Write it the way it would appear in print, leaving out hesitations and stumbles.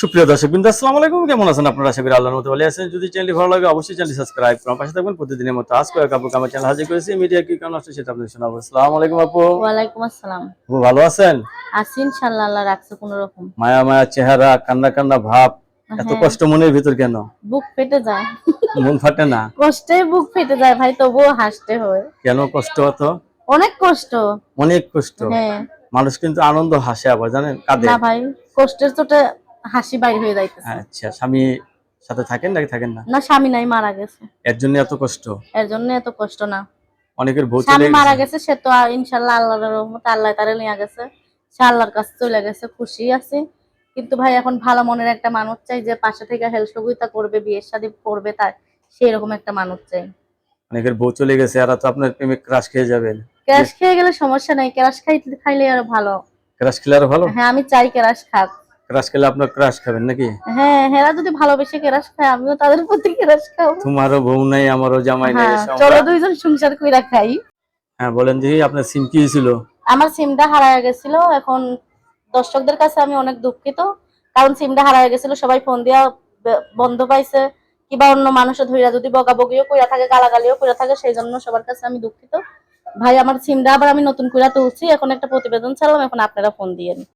সুপ্রিয় দর্শকবৃন্দ, আসসালামু আলাইকুম। কেমন আছেন আপনারা? আশা করি আল্লাহর মতো ভালো আছেন। যদি চ্যানেলটি ভালো লাগে অবশ্যই চ্যানেলটি সাবস্ক্রাইব করুন, পাশে থাকবেন। প্রতিদিনের মতো আজকে আপু আমার চ্যানেল হাজির করেছি। মিডিয়া কি কারণ আসছে সেটা আপনাদের শোনাবো। আসসালামু আলাইকুম আপু। ওয়ালাইকুম আসসালাম। আপু ভালো আছেন? আছি ইনশাআল্লাহ, আল্লাহ রাখছে কোন রকম। মায়া মায়া চেহারা, কান্না কান্না ভাব, এত হ্যাঁ, কষ্ট মনের ভিতর কেন? বুক ফেটে যায়। মন ফাটে না? কষ্টে বুক ফেটে যায় ভাই, তবুও হাসতে হয়। কেন কষ্ট অত? অনেক কষ্ট। অনেক কষ্ট। হ্যাঁ। মানুষ কিন্তু আনন্দ হাসে, আবার জানেন কাঁদে। না ভাই, কষ্টের চোটে হাসি বাইর হয়ে যাইতেছে। আচ্ছা, স্বামী সাথে থাকেন নাকি থাকেন না? না, স্বামী নাই, মারা গেছে। এর জন্য এত কষ্ট? এর জন্য এত কষ্ট না। অনেকের বউ চলে স্বামী মারা গেছে। গেছে, সে তো ইনশাআল্লাহ আল্লাহর রহমতে আল্লাহ তারে নিয়ে গেছে। সে আল্লাহর কাছে চলে গেছে, খুশি আছে। কিন্তু ভাই এখন ভালো মনের একটা মানুষ চাই, যে পাশে থেকে হেল্প সহযোগিতা করবে, বিয়ের শাদী করবে, তার সেই রকম একটা মানুষ চাই। অনেকের বউ চলে গেছে, আর তো আপনার প্রেমে ক্রাশ খেয়ে যাবেন। ক্রাশ খেয়ে গেলে সমস্যা নাই, ক্রাশ খাইলে আরো ভালো। ক্রাশ খেলে আরো ভালো? হ্যাঁ, আমি চাই ক্রাশ খাক। ক্রাশ খেলে আপনার ক্রাশ খাবেন নাকি? হ্যাঁ, হেরা যদি ভালোবেসে ক্রাশ খায়, আমিও তাদের প্রতি ক্রাশ খাবো। তোমারও বউ নাই, আমারও জামাই নাই, হ্যাঁ, এসো আমরা। চলো দুইজন সংসার কইরা খাই। হ্যাঁ বলেন দেখি, আপনার সিম কি হয়েছিল? আমার সিমটা হারায় গেছিল। এখন দর্শকদের কাছে আমি অনেক দুঃখিত, কারণ সিমটা হারায় গেছিল। সবাই ফোন দিয়া বন্ধ পাইছে, কিবা অন্য মানুষে ধইরা যদি বকাবকিও কইরা থাকে, গালাগালিও কইরা থাকে, সেই জন্য সবার কাছে আমি দুঃখিত। ভাই, আমার সিমটা আবার আমি নতুন কইরা তুলছি, এখন একটা প্রতিবেদন চালাম, এখন আপনারা ফোন দিয়েন।